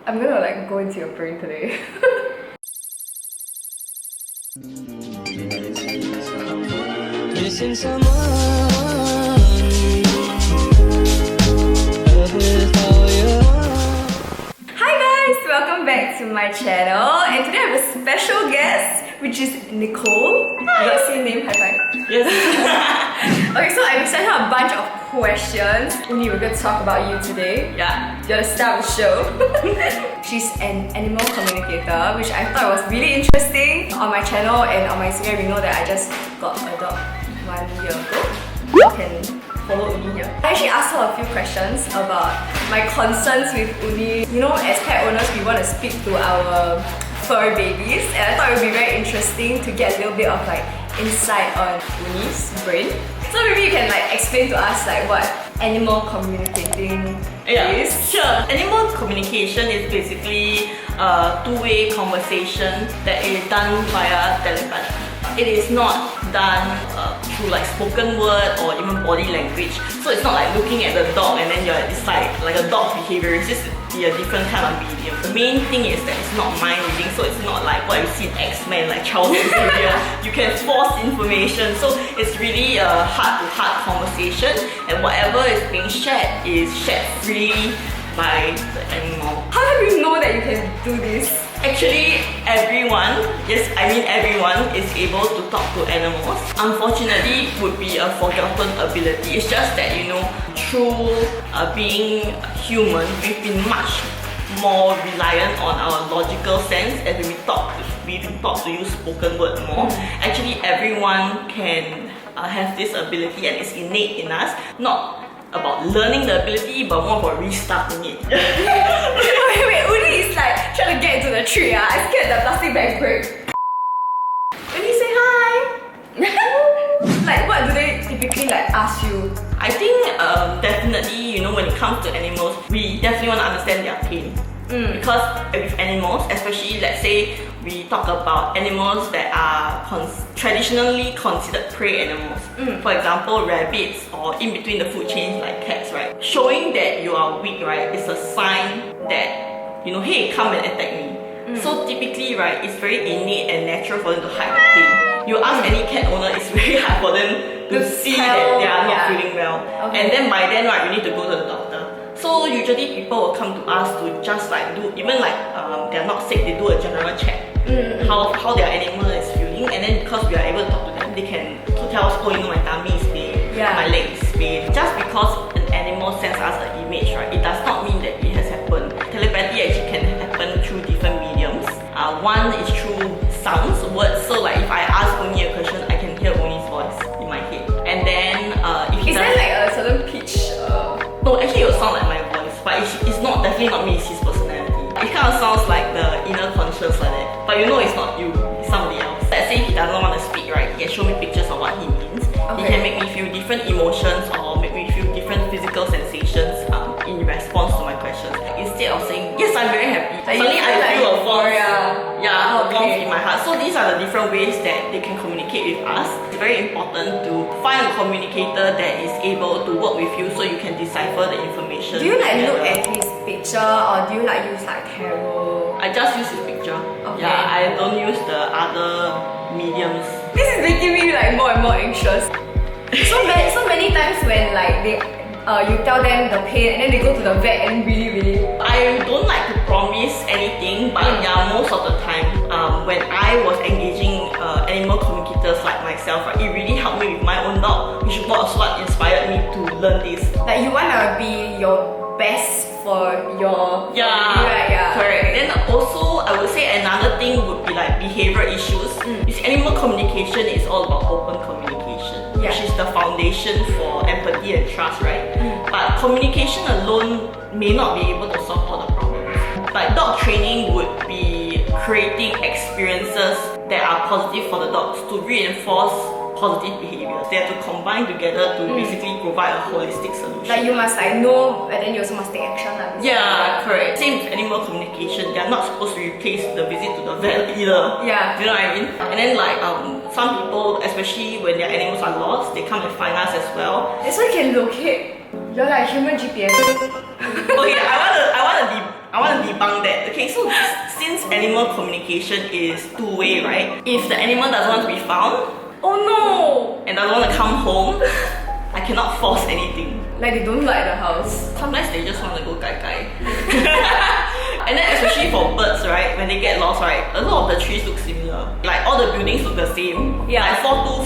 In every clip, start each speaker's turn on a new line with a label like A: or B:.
A: I'm gonna like go into your brain today.
B: Missing someone.
A: Hi guys, welcome back to my channel, and today I have a special guest, which is Nicole. You got same name, high five.
C: Yes.
A: Okay, so I sent her a bunch of questions. Uni, we're going to talk about you today.
C: Yeah.
A: You're the star of the show. She's an animal communicator, which I thought was really interesting. On my channel and on my Instagram, you know that I just got a dog 1 year ago. You can follow Uni here. I actually asked her a few questions about my concerns with Uni. You know, as pet owners, we want to speak to our fur babies, and I thought it would be very interesting to get a little bit of like insight on Uni's brain. So maybe you can like explain to us like what animal communicating is.
C: Sure. Animal communication is basically a two-way conversation that is done via telepathy. It is not done through like spoken word or even body language. So it's not like looking at the dog and then it's like a dog behavior. It's just a different kind of medium. The main thing is that it's not mind reading, so it's not like what you see in X-Men, like Charles Xavier. You can force information, so it's really a heart-to-heart conversation, and whatever is being shared is shared freely by the animal.
A: How do you know that you can do this?
C: Actually, everyone, yes, I mean everyone is able to talk to animals. Unfortunately, would be a forgotten ability. It's just that, you know, through being human, we've been much more reliant on our logical sense, and we've been taught to use spoken word more. Actually, everyone can have this ability, and it's innate in us. Not about learning the ability, but more about restarting it.
A: wait, Uni is like trying to get into the tree. I scared the plastic bag break. Uni, say hi. Like, what do they typically like ask you?
C: I think definitely, you know, when it comes to animals, we definitely want to understand their pain. Because with animals, especially let's say we talk about animals that are traditionally considered prey animals. For example, rabbits, or in between the food chains like cats, right? Showing that you are weak, right, is a sign that, you know, hey, come and attack me. So typically, right, it's very innate and natural for them to hide the pain. You ask any cat owner, it's very hard for them to see that they are not feeling well. And then by then, right, you need to go to the doctor. So usually people will come to us to just like do, even like they're not sick, they do a general check. How their animal is feeling, and then because we are able to talk to them, they can tell us, oh, you know, my tummy is pain, my leg is pain. Just because an animal sends us an image, right, it does not mean that it has happened. Telepathy actually can happen through different mediums. One is through sounds, words. So like if I ask Uni a question, I can hear Uni's voice in my head. And then if
A: is there like a certain pitch?
C: No, actually it will sound like my voice, but it's not, definitely not me, it's his personality. It kind of sounds like the inner conscience like that. But you know it's not you, it's somebody else. Let's say he doesn't want to speak, right? He can show me pictures of what he means. He can make me feel different emotions or make me feel different physical sensations in response to my questions. Instead of saying, yes, I'm very happy, suddenly I feel a warmth in my heart. So these are the different ways that they can communicate with us. It's very important to find a communicator that is able to work with you so you can decipher the information.
A: Do you like look at his picture, or do you like use like tarot?
C: I just use his picture.
A: Okay.
C: Yeah, I don't use the other mediums.
A: This is making me like more and more anxious. So many times when like you tell them the pain and then they go to the vet and really
C: I don't like to promise anything, but yeah, most of the time when I was engaging animal communicators like myself, right, it really helped me with my own dog, which was what inspired me to learn this.
A: Like you wanna be your best for your
C: correct. Then also I would say another thing would be like behavioral issues. This animal communication is all about open communication, which is the foundation for empathy and trust, right? But communication alone may not be able to solve all the problems. But dog training would be creating experiences that are positive for the dogs to reinforce positive behaviors. They have to combine together to basically provide a holistic solution.
A: Like you must like know, and then you also must take action.
C: Yeah, correct. Same with animal communication. They are not supposed to replace the visit to the vet either.
A: Yeah.
C: Do you know what I mean? And then like some people, especially when their animals are lost, they come and find us as well.
A: That's why you can locate. You're like human GPS.
C: Okay, I wanna I want to debunk that. Okay, so since animal communication is two-way, right? If the animal doesn't want to be found
A: Oh no!
C: and doesn't want to come home, I cannot force anything.
A: Like they don't like the house.
C: Sometimes they just want to go gai. And then especially for birds, right? When they get lost, right? A lot of the trees look similar. Like all the buildings look the same.
A: Yeah.
C: Like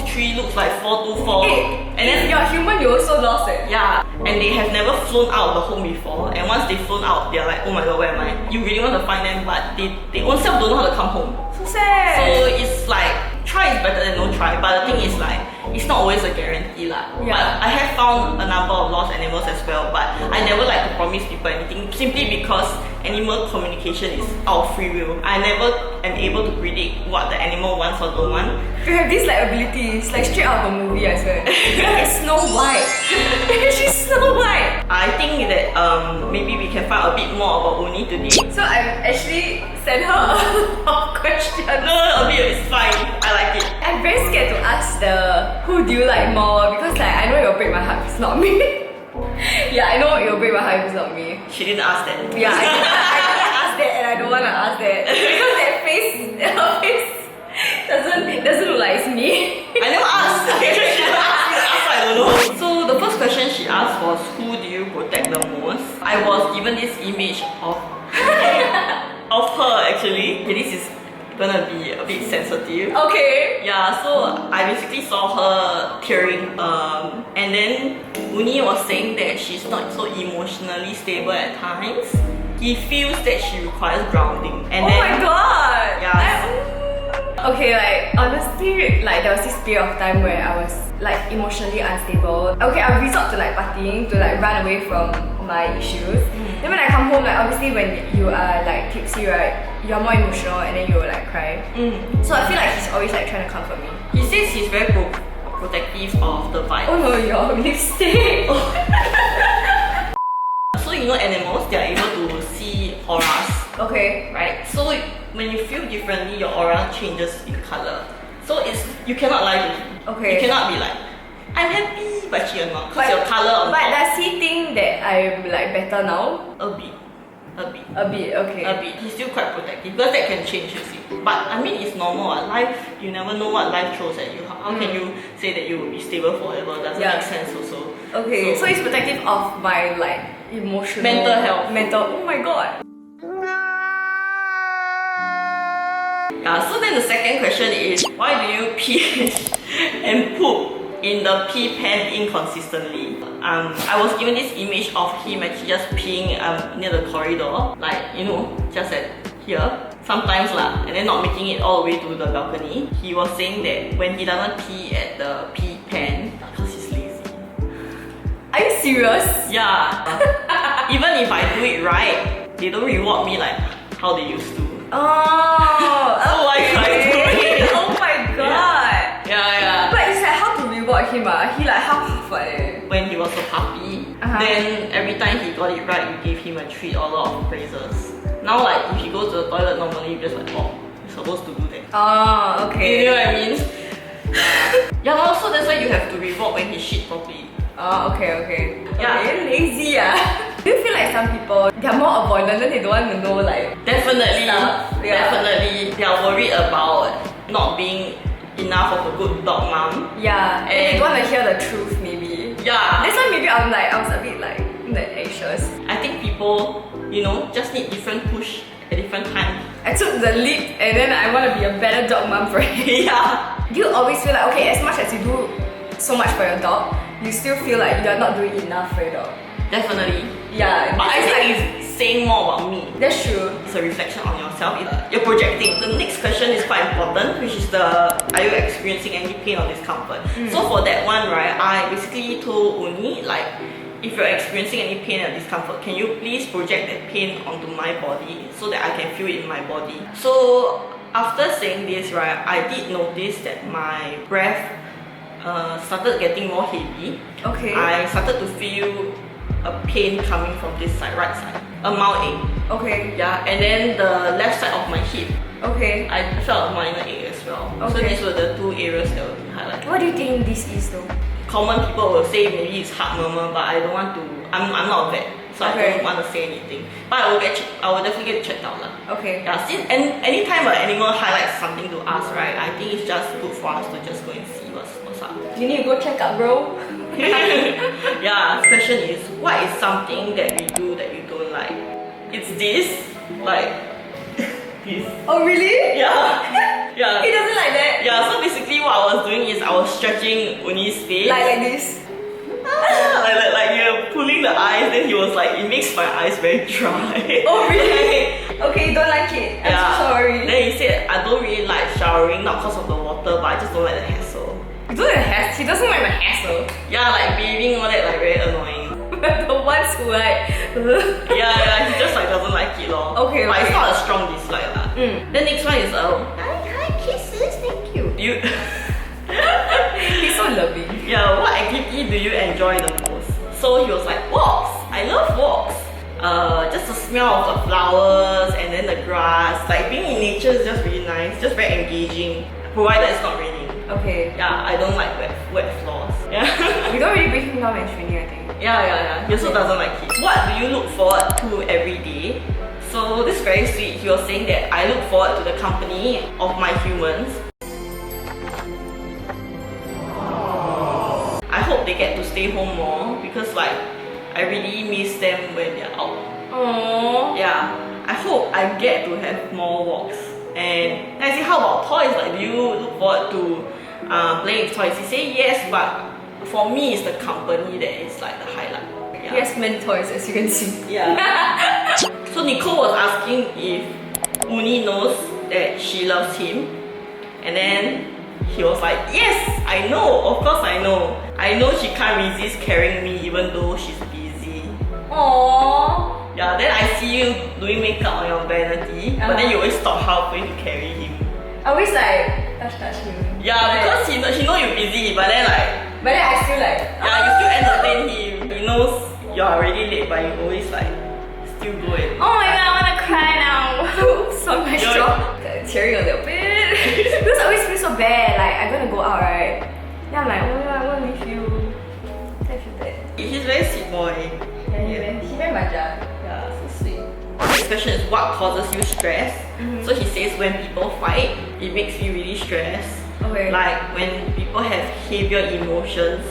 C: 423 looks like 424.
A: Hey,
C: And then
A: if you're human, you also lost it.
C: yeah, and they have never flown out of the home before. And once they've flown out, they're like, oh my god, where am I? You really want to find them, but they own self don't know how to come home.
A: So sad.
C: So it's like, try is better than no try. But the thing is like, it's not always a guarantee lah.
A: Yeah.
C: But I have found a number of lost animals as well. But I never like to promise people anything simply because animal communication is our free will. I never am able to predict what the animal wants or don't want.
A: You have these like abilities, like straight out of a movie, I swear. It's Snow White. She's Snow White.
C: I think that maybe we can find a bit more about Uni today.
A: So I actually sent her a lot of questions.
C: No, a bit, it's fine. I like it.
A: I'm very scared to ask the who do you like more because like I know it'll break my heart if it's not me. Yeah, I know it'll break my heart if it's not me.
C: She didn't ask that.
A: Yeah, I didn't ask that and I don't want to ask that because that face, her face doesn't look like it's me.
C: I never asked. She never asked me to ask, so I don't know. So the first question she asked was, who do you protect the most? I was given this image of of her actually. Okay, this is gonna be a bit sensitive.
A: Okay.
C: Yeah, so I basically saw her tearing, and then Uni was saying that she's not so emotionally stable at times. He feels that she requires grounding. And
A: Oh
C: then,
A: my god.
C: Yeah.
A: Okay, like honestly, like there was this period of time where I was like emotionally unstable. Okay, I resort to like partying to like run away from my issues. Then when I come home, like obviously when you are like tipsy, right, you're more emotional and then you will like cry. So I feel like he's always like trying to comfort me.
C: he says he's very protective of the vibe.
A: Oh no, your lipstick.
C: So you know animals, they are able to see auras,
A: Okay.
C: right? So when you feel differently, your aura changes in color. So you cannot lie to him.
A: Okay.
C: You cannot be like, I'm happy, but you're not. Because your color on
A: But
C: top.
A: does he think that I'm like better now?
C: A bit.
A: A bit, okay.
C: A bit. He's still quite protective because that can change, you see. But I mean, it's normal. Life, you never know what life throws at you. How can you say that you will be stable forever? Doesn't
A: Yeah.
C: make sense also.
A: Okay, so he's protective of my like emotional
C: Mental health.
A: Oh my god.
C: Yeah, so then the second question is, why do you pee and poop in the pee pan inconsistently? I was given this image of him actually just peeing near the corridor, like, you know, just at here, sometimes lah, and then not making it all the way to the balcony. He was saying that when he doesn't pee at the pee pan, because he's lazy.
A: Are you serious?
C: Yeah. Even if I do it right, they don't reward me like how they used to.
A: Oh,
C: So why should I do it?
A: Oh my god.
C: Yeah.
A: But it's like how to reward him He like half
C: When he was a puppy, then every time he got it right, you gave him a treat or a lot of praises. Now like if he goes to the toilet normally, you just like, oh, you're supposed to do that.
A: Oh, okay.
C: You know what I mean? Yeah, also that's why you have to reward when he shit properly.
A: Oh, okay.
C: Yeah.
A: Okay, lazy Do you feel like some people, they're more avoidant, then they don't want to know like
C: Definitely,
A: stuff? Yeah.
C: definitely. They are worried about not being enough of a good dog mom.
A: Yeah, and they don't want to hear the truth maybe.
C: Yeah.
A: That's why maybe I was a bit like anxious.
C: I think people, you know, just need different push at different times.
A: I took the leap and then I want to be a better dog mom for him.
C: Yeah.
A: Do you always feel like, okay, as much as you do so much for your dog, you still feel like you're not doing enough for your dog?
C: Definitely.
A: Yeah,
C: But I
A: it's
C: think it's saying more about me.
A: that's true.
C: It's a reflection on yourself. You're projecting. The next question is quite important, which is are you experiencing any pain or discomfort? So for that one, right, I basically told Uni, like, if you're experiencing any pain or discomfort, can you please project that pain onto my body so that I can feel it in my body? So after saying this, right, I did notice that my breath started getting more heavy.
A: Okay.
C: I started to feel a pain coming from this side, right side, a mild ache.
A: Okay.
C: Yeah, and then the left side of my hip,
A: Okay.
C: I felt a minor ache as well. So
A: Okay.
C: these were the two areas that were highlighted.
A: What do you think this is though?
C: Common people will say maybe it's heart murmur, but I don't want to. I'm not a vet. so I don't want to say anything. But I will definitely get it checked out lah.
A: Okay.
C: Yeah, since anytime an animal highlights something to us, right? I think it's just good for us to just go and see what's up.
A: You need to go check out, bro.
C: Yeah. Question is, what is something that we do that you don't like? It's this, like this.
A: Oh really?
C: Yeah. Yeah.
A: He doesn't like that.
C: Yeah. So basically, what I was doing is I was stretching Uni's face.
A: Like this.
C: Like you're pulling the eyes, then he was like, it makes my eyes very dry.
A: Oh really? Okay, you don't like it. I'm so sorry.
C: Then he said, I don't really like showering, not because of the water, but I just don't like the hassle.
A: You don't like the hassle? He doesn't like the hassle.
C: Yeah, like bathing, all that, like very annoying.
A: The ones who like
C: yeah, he just like doesn't like it lor.
A: Okay,
C: but
A: okay.
C: it's not a strong dislike lah. Then next one is hi kisses, thank you.
A: He's so loving.
C: Yeah, what activity do you enjoy the most? So he was like, walks. I love walks. Just the smell of the flowers and then the grass. Like being in nature is just really nice, just very engaging. Provided it's not raining.
A: Okay.
C: Yeah, I don't like wet floors. Yeah.
A: We don't really bring him down when it's raining, I think.
C: Yeah. He also doesn't like it. What do you look forward to every day? So this is very sweet. He was saying that I look forward to the company of my humans. I hope they get to stay home more because like I really miss them when they're out.
A: Aww.
C: Yeah. I hope I get to have more walks. And I say, how about toys? Like, do you look forward to playing with toys? He say yes, but for me, it's the company that is like the highlight. Yeah.
A: He has many toys, as you can see.
C: Yeah. So Nicole was asking if Uni knows that she loves him, and then he was like, yes, I know. Of course, I know. I know she can't resist carrying me even though she's busy.
A: Aww.
C: Yeah, then I see you doing makeup on your vanity, but then you always stop halfway to carry him.
A: I always like touch him.
C: Yeah, because she know you're busy, but then like...
A: But then I still like...
C: Yeah, you still entertain him. He knows you're already late, but you always like still go and...
A: Oh my god, I wanna cry now. Oops, on my jaw. Tearing a little bit. Because I always feel so bad, like I'm gonna go out, right? Then I'm like, oh my god, I wanna leave you. I feel bad.
C: He's very sweet boy.
A: Yeah, he's very manja.
C: Yeah, so sweet. Next question is what causes you stress? So he says when people fight, it makes you really stressed.
A: Okay.
C: Like when people have heavier emotions,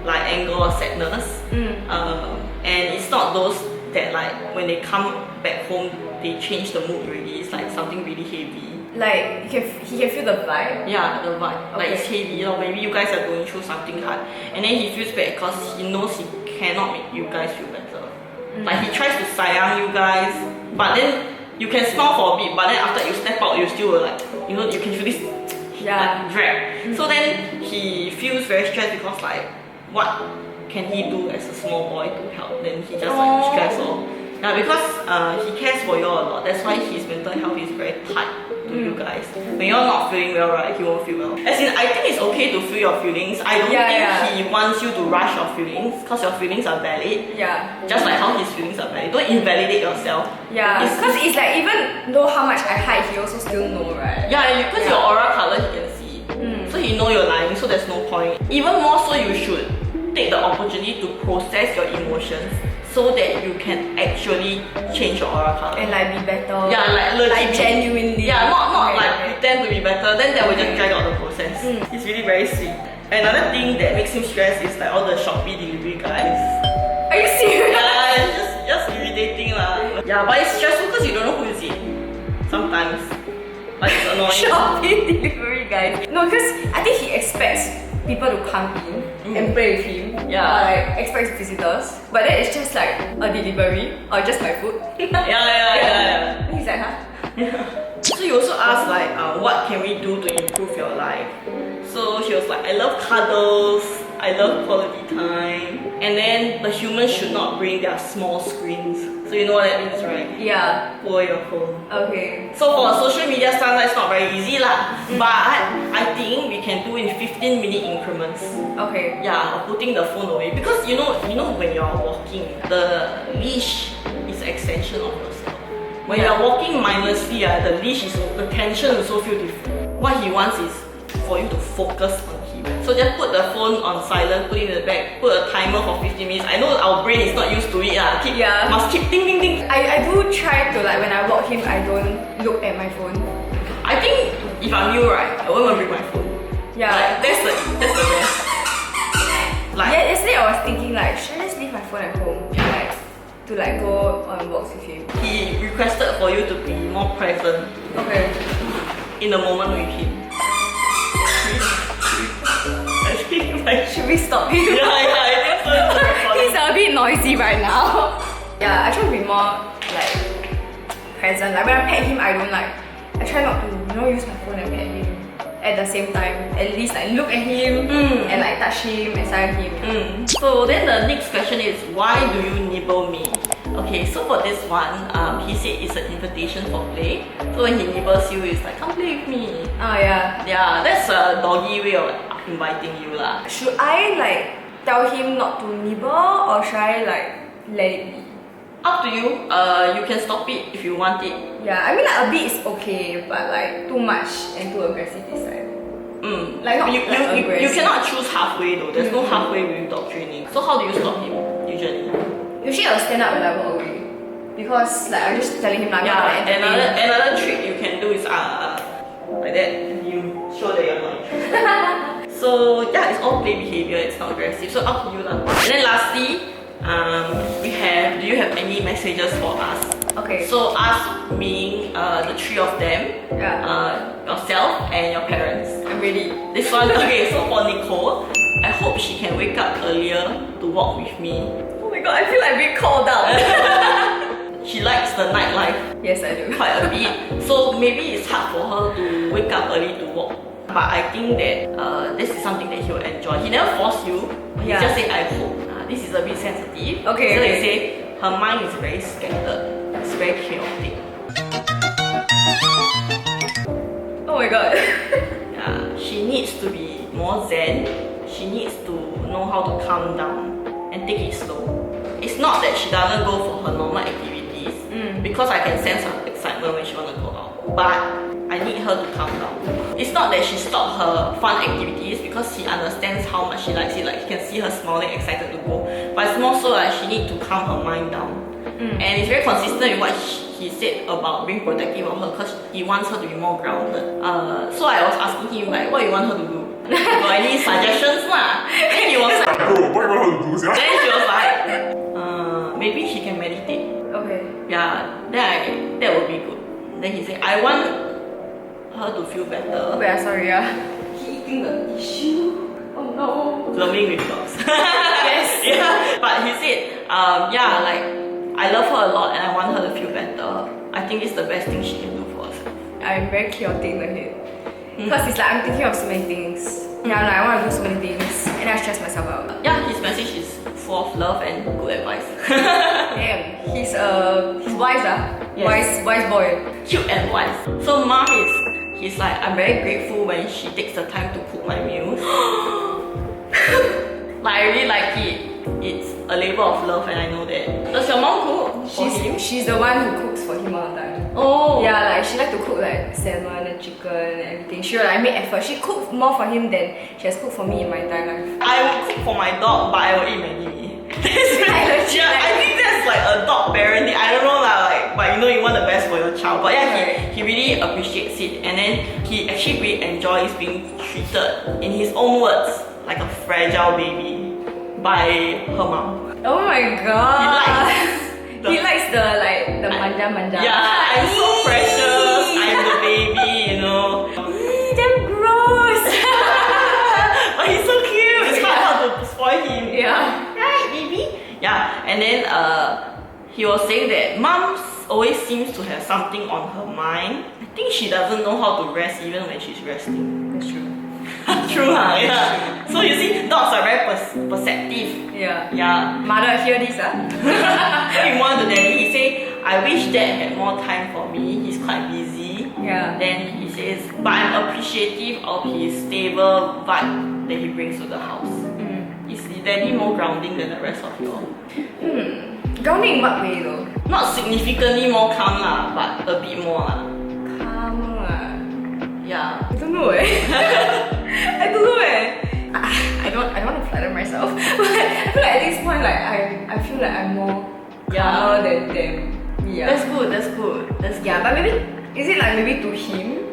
C: like anger or sadness. And it's not those that like when they come back home, they change the mood already. It's like something really heavy.
A: Like he can feel the vibe.
C: Yeah, the vibe. Like it's
A: Okay.
C: heavy. Or maybe you guys are going through something hard, and then he feels bad because he knows he cannot make you guys feel better. Like he tries to sayang you guys, but then you can smile for a bit, but then after you step out, you still will like, you know, you can feel this like, drag. So then he feels very stressed because like, what can he do as a small boy to help? Then he just like stress all. Yeah, because he cares for you all a lot. That's why his mental health is very tight to you guys. When you're not feeling well, right, he won't feel well. As in, I think it's okay to feel your feelings. I don't think he wants you to rush your feelings because your feelings are valid.
A: Yeah.
C: Just like how his feelings are valid. Don't invalidate yourself.
A: Yeah. Because it's like even though how much I hide, he also still know, right?
C: Yeah, because your aura color he can see. So he know you're lying, so there's no point. Even more so, you should take the opportunity to process your emotions so that you can actually change your aura color.
A: And like be better.
C: Yeah, like legit.
A: Like genuinely.
C: Yeah, not
A: Okay,
C: like
A: okay.
C: pretend to be better, then that will just drag out the process. It's really very sweet. Another thing that makes him stressed is like all the Shopee delivery guys.
A: Are you serious?
C: Yeah, it's just irritating lah. Yeah, but it's stressful because you don't know who is it. Sometimes. Like it's annoying.
A: Shopee delivery guys. No, because I think he expects people to come in and play with him.
C: Yeah.
A: Or like expects visitors. But then it's just like a delivery or just my food.
C: Yeah.
A: And he's like, huh?
C: So you also asked like, what can we do to improve your life? So she was like, I love cuddles, I love quality time, and then the humans should not bring their small screens. So you know what that means, right?
A: Yeah.
C: Pour your phone.
A: Okay.
C: So for social media standard, it's not very easy lah. But I think we can do in 15-minute increments.
A: Okay.
C: Yeah, of putting the phone away because you know when you're walking, the leash is an extension of yourself. When you're walking mindlessly, the leash is the tension is so feel different. What he wants is for you to focus on him. So just put the phone on silent, put it in the bag, put a timer for 15 minutes. I know our brain is not used to it. Must keep ding ding ding.
A: I do try to like when I walk him, I don't look at my phone.
C: I think if I'm you, right, I won't even bring my phone.
A: Yeah.
C: Like, that's the best. Like,
A: Yeah, yesterday I was thinking like, should I just leave my phone at home to go on walks with him?
C: he requested for you to be more present
A: Okay.
C: in the moment with him. I think like
A: Should we stop him?
C: yeah, I think so. It's very funny.
A: He's a bit noisy right now. Yeah, I try to be more like present. Like when I pet him, I don't like. I try not to use my phone and pet him at the same time. At least like look at him and like touch him, excited him.
C: So then the next question is, why do you nibble me? Okay, so for this one, he said it's an invitation for play. So when he nibbles you, it's like, come play with me.
A: Oh yeah.
C: Yeah, that's a doggy way of inviting you lah.
A: Should I like tell him not to nibble or should I like let it be?
C: Up to you. You can stop it if you want it.
A: Yeah, I mean like a bit is okay, but like too much and too aggressive is like. Like not
C: you
A: aggressive.
C: cannot choose halfway though. There's no halfway with dog training. So how do you stop him usually?
A: Usually I'll stand up when I walk away. Because like I'm just telling him like,
C: Yeah,
A: I'm not entertain.
C: another trick you can do is like that. You show that you're not interested. So yeah, it's all play behavior. It's not aggressive. So up to you lah. And then lastly, do you have any messages for us?
A: Okay.
C: So us meaning the three of them, yourself and your parents.
A: I'm ready.
C: This one, okay, so for Nicole, I hope she can wake up earlier to walk with me.
A: Oh my god, I feel like being called out.
C: She likes the nightlife
A: Yes, I do.
C: quite a bit. So maybe it's hard for her to wake up early to walk. But I think that this is something that he will enjoy. He never force you, but he just say, I hope. This is a bit sensitive.
A: Okay,
C: So
A: okay.
C: they say her mind is very scattered. It's very chaotic.
A: Oh my god.
C: Yeah, she needs to be more zen. She needs to know how to calm down and take it slow. It's not that she doesn't go for her normal activities because I can sense her excitement when she wants to go out. But I need her to calm down. It's not that she stopped her fun activities because she understands how much she likes it. Like you can see her smiling, excited to go. But it's more so like she needs to calm her mind down. And it's very consistent with what he said about being protective of her because he wants her to be more grounded. So I was asking him like, what you want her to do? Got any suggestions lah? Then he was like,
D: Bro, what you want her to do, sia?
C: then she was like, maybe she can meditate.
A: Okay.
C: Yeah, that would be good. Then he said, I want her to feel better.
A: Wait, sorry, he eating the tissue. Oh no.
C: Loving with dogs.
A: Yes.
C: Yeah, but he said, like, I love her a lot and I want her to feel better. I think it's the best thing she can do for herself.
A: I'm very chaotic in the head. Because it's like I'm thinking of so many things. Yeah, like I want to do so many things and I stress myself out.
C: Yeah, his message is full of love and good advice.
A: Damn, he's wise,
C: Yes.
A: wise boy.
C: Cute and wise. So mom he's like, I'm very grateful when she takes the time to cook my meals. Like I really like it. It's a labor of love and I know that. Does your mom cook for him?
A: She's the one who cooks for him all the time.
C: Oh.
A: Yeah, like she like to cook like salmon and chicken and everything. She will like make effort. She cooks more for him than she has cooked for me in my entire life.
C: I will cook for my dog, but I will eat Maggie.
A: I
C: think that's like a dog parenting. I don't know lah, like, but you want the best for your child. But yeah, he really appreciates it, and then he actually really enjoys being treated, in his own words, like a fragile baby by her mom.
A: Oh my god.
C: He
A: He likes the manja.
C: Yeah, I'm so precious. I'm the baby,
A: Damn gross.
C: But he's so cute. It's hard to spoil him.
A: Yeah.
C: Right, baby? Yeah, and then he was saying that moms always seems to have something on her mind. I think she doesn't know how to rest even when she's resting.
A: That's true.
C: True, huh? Yeah. So you see, dogs are very perceptive.
A: Yeah.
C: Yeah.
A: Mother, hear this,
C: He wanted to daddy. He say, I wish dad had more time for me. He's quite busy.
A: Yeah.
C: Then he says, but I'm appreciative of his stable vibe that he brings to the house. Is daddy more grounding than the rest of you all?
A: Grounding in what way though?
C: Not significantly more calm lah, but a bit more lah.
A: Calm.
C: Yeah.
A: I don't know I don't know myself. But I feel like at this point, like I feel like I'm more calmer than them. Yeah.
C: That's good. That's good. That's good.
A: Yeah, but maybe is it like maybe to him?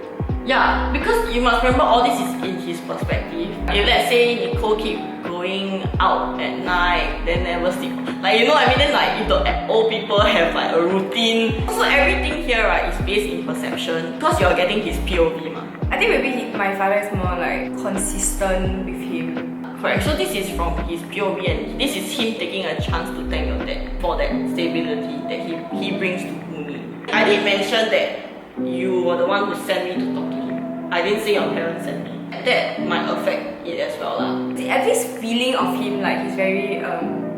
C: Yeah, because you must remember all this is in his perspective. If let's say Nicole keep going out at night, then never sleep, like you know what I mean. Then like if the old people have like a routine, so everything here right is based in perception because you're getting his POV ma.
A: I think maybe my father is more like consistent with him.
C: Correct. So this is from his POV and this is him taking a chance to thank your dad for that stability that he brings to me. I did mention that you were the one who sent me to talk to him. I didn't say your parents sent me. That might affect it as well lah.
A: I have this feeling of him like he's very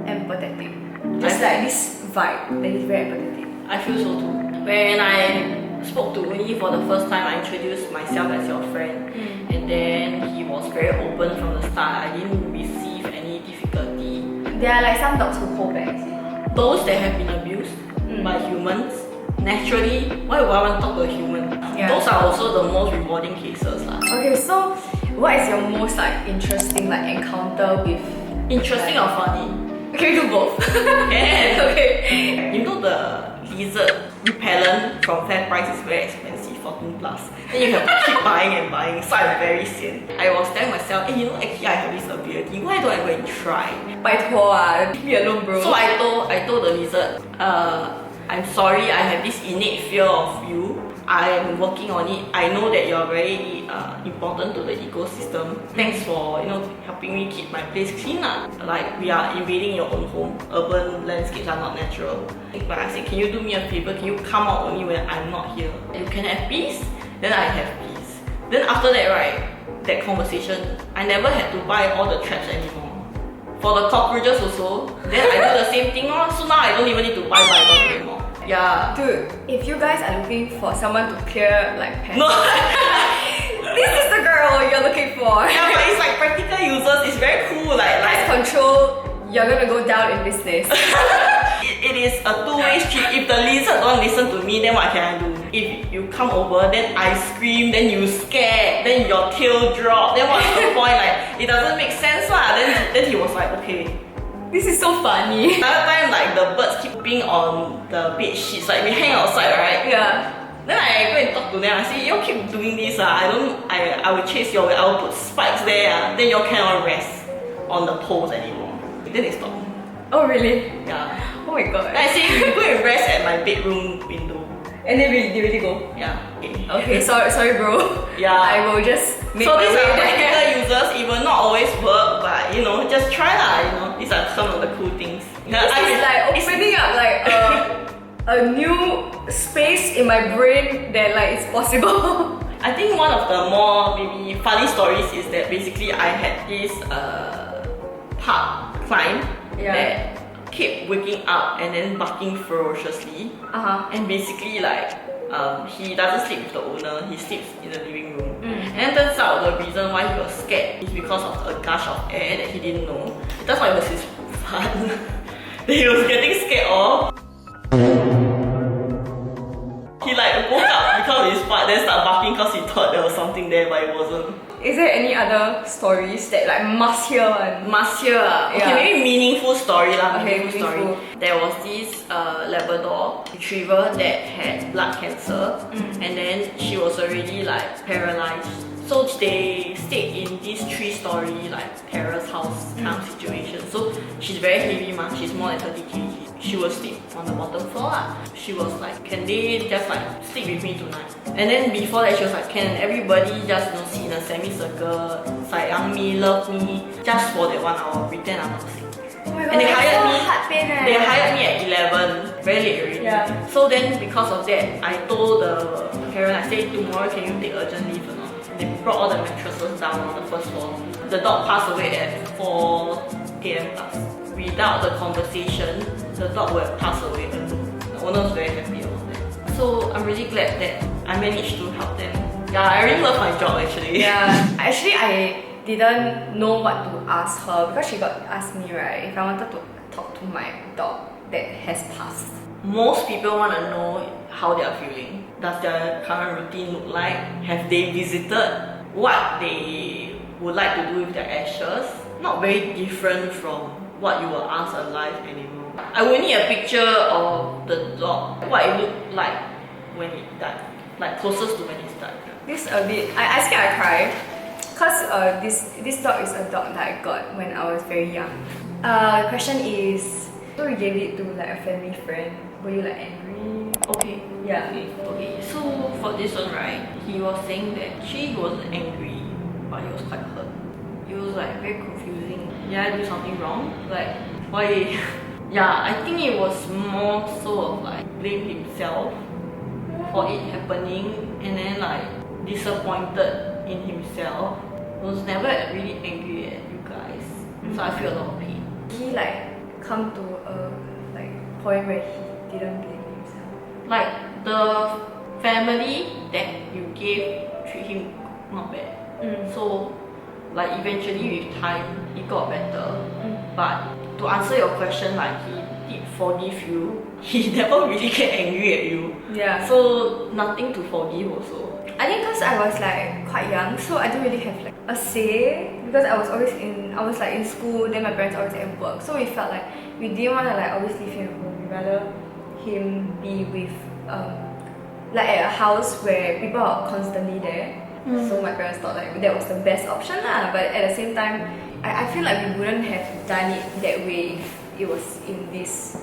A: empathetic. Just like this vibe that he's very empathetic.
C: I feel so too. When I spoke to Uni for the first time, I introduced myself as your friend, and then he was very open from the start. I didn't receive any difficulty.
A: There are like some dogs who hold back.
C: Those that have been abused by humans, naturally, why would I want to talk to a human?
A: Yeah.
C: Those are also the most rewarding cases lah.
A: Okay, so what is your most like interesting like encounter with?
C: Interesting or funny?
A: Can we do both?
C: Can.
A: Okay.
C: You know the lizard repellent from FairPrice is very expensive, 14 plus. Then you have to keep buying and buying, so I'm very sian. I was telling myself, hey, you know actually I have this ability, why don't I go and try?
A: 拜托啊, leave me alone, bro.
C: So I told the lizard, I'm sorry, I have this innate fear of you. I am working on it. I know that you're very important to the ecosystem. Thanks for helping me keep my place clean lah. Like we are invading your own home. Urban landscapes are not natural. But I said, can you do me a favor? Can you come out only when I'm not here? You can have peace. Then I have peace. Then after that, right, that conversation, I never had to buy all the traps anymore. For the cockroaches also, then I do the same thing lor. So now I don't even need to buy them anymore. Yeah.
A: Dude, if you guys are looking for someone to clear like pests,
C: No.
A: this is the girl you're looking for.
C: Yeah, but it's like practical users. It's very cool. Like
A: Pest control, you're gonna go down in business.
C: it is a two-way street. If the lizard don't listen to me, then what can I do? If you come over, then I scream, then you scared, then your tail drop, then what's the point? Like it doesn't make sense lah. Then he was like, okay.
A: This is so funny.
C: Another time, like the birds keep being on the bed sheets, like we hang outside, right?
A: Yeah.
C: Then I go and talk to them. I say, you keep doing this. I will chase you away. I will put spikes there. Then you cannot rest on the poles anymore. Then they stop.
A: Oh really?
C: Yeah.
A: Oh my god.
C: Then I say, you go and rest at my bedroom window.
A: And then they really go.
C: Yeah.
A: Okay, sorry bro.
C: Yeah.
A: I will just make
C: So
A: my
C: these
A: way
C: are
A: there.
C: practical users. It will not always work, but just try lah. These are some of the cool things.
A: This is like opening up like a new space in my brain that like it's possible.
C: I think one of the more maybe funny stories is that basically I had this park client that kept waking up and then barking ferociously. And basically like he doesn't sleep with the owner, he sleeps in the living room. And then turns out the reason why he was scared is because of a gush of air that he didn't know. That's why it was his fun. That he was getting scared of. He like woke up because of his fart, then started barking because he thought there was something there, but it wasn't.
A: Is there any other stories that like must hear one?
C: Must hear. Okay, maybe meaningful story lah.
A: Okay,
C: meaningful story. There was this Labrador retriever that had blood cancer, and then she was already like paralyzed. So they stayed in this 3-story like terrace house kind of situation. So she's very heavy ma. She's more than 30 kg. She will sleep on the bottom floor lah. She was like, can they just like sleep with me tonight? And then before that she was like, can everybody just sit in a semicircle, sayang me, love me, just for that 1 hour, pretend I'm not sick.
A: Oh my god,
C: And they hired me.
A: heart pain,
C: They hired me at 11, very late already.
A: Yeah.
C: So then because of that, I told the parent, I said, tomorrow can you take urgent leave or not? They brought all the mattresses down on the first floor. The dog passed away at 4 AM plus. Without the conversation, the dog would have passed away alone. The owner was very happy about that. So I'm really glad that I managed to help them. Yeah, I really love my job actually.
A: Yeah. Actually, I didn't know what to ask her because she got asked me, right, if I wanted to talk to my dog that has passed.
C: Most people want to know how they are feeling. Does their current routine look like? Have they visited? What they would like to do with their ashes? not very different from what you will ask a live animal. I will need a picture of the dog, what it looked like when it died, like closest to when it died.
A: This a bit. I scared I cry, cause this dog is a dog that I got when I was very young. The question is, so you gave it to like a family friend. Were you like angry?
C: Okay.
A: Yeah.
C: Okay. So for this one, right, he was saying that she wasn't angry, but he was quite hurt. It was like very confusing. Did I do something wrong? Like why? Yeah, I think it was more so of like blame himself for it happening, and then like disappointed in himself. Was never really angry at you guys, so I feel a lot of pain.
A: He like come to a like point where he didn't blame himself.
C: Like the family that you gave treat him not bad. So like eventually with time it got better. But to answer your question, like he did forgive you. He never really get angry at you.
A: Yeah.
C: So nothing to forgive also.
A: I think because I was like quite young, so I didn't really have like a say, because I was like in school, then my parents always at work, so we felt like we didn't want to like always leave him at home. We'd rather him be with like at a house where people are constantly there. So my parents thought like that was the best option lah. But at the same time, I feel like we wouldn't have done it that way if it was in this.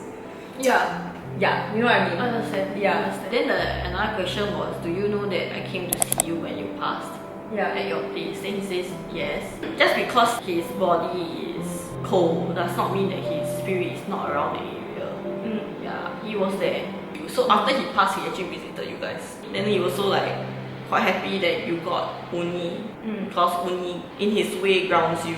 A: Yeah, you know what I mean?
C: Understand.
A: Yeah.
C: Understand. Then another question was, do you know that I came to see you when you passed?
A: Yeah.
C: At your place? Then he says yes. Just because his body is cold does not mean that his spirit is not around the area. Yeah, he was there. So after he passed, he actually visited you guys. Then he also like quite happy that you got Uni, because Uni in his way grounds you.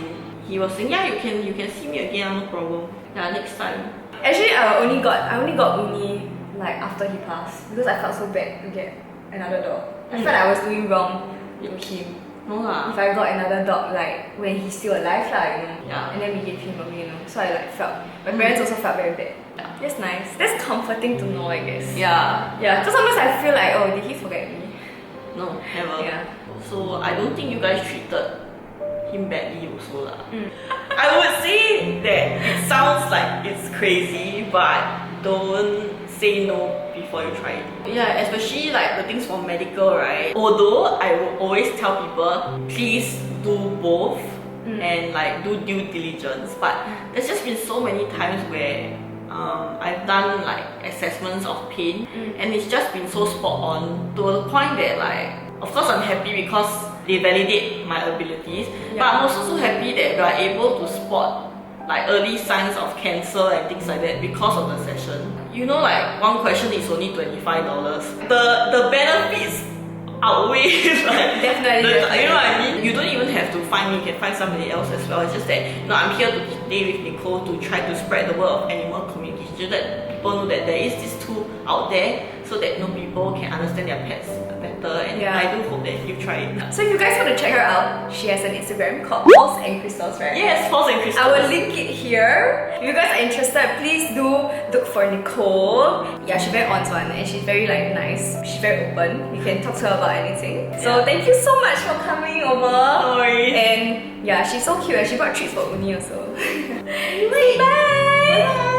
C: He was saying, yeah, you can see me again, no problem. Yeah, next time.
A: Actually, I only got Uni like after he passed, because I felt so bad to get another dog. I felt like I was doing wrong to him.
C: No lah.
A: If I got another dog like when he's still alive lah, you know.
C: Yeah.
A: And then we gave him away, you know. So I like felt, my parents also felt very bad.
C: Yeah.
A: That's nice. That's comforting to know, I guess.
C: Yeah.
A: Yeah. So sometimes I feel like, oh, did he forget me?
C: No, never.
A: Yeah.
C: So I don't think you guys treated him badly also lah. I would say that it sounds like it's crazy, but don't say no before you try it. Yeah, especially like the things for medical, right? Although I will always tell people, please do both and like do due diligence. But there's just been so many times where I've done like assessments of pain, and it's just been so spot on to the point that like, of course I'm happy because they validate my abilities, but I'm also so happy that we are able to spot like early signs of cancer and things like that because of the session. You know, like one question is only $25. The benefits outweigh like
A: Definitely.
C: you know what I mean? You don't even have to find me, you can find somebody else as well. It's just that, you know, I'm here today with Nicole to try to spread the word of animal communication, so that people know that there is this tool out there, so that, you know, people can understand their pets better. And I do hope that you try it.
A: So if you guys want to check her out, she has an Instagram called Paws And Crystals, right?
C: Yes, Paws And Crystals.
A: I will link it here. If you guys are interested, please do look for Nicole. Yeah, she's very on one and she's very like nice. She's very open. You can talk to her about anything. So thank you so much for coming over.
C: No worries.
A: And yeah, she's so cute and she brought treats for Uni also. Bye!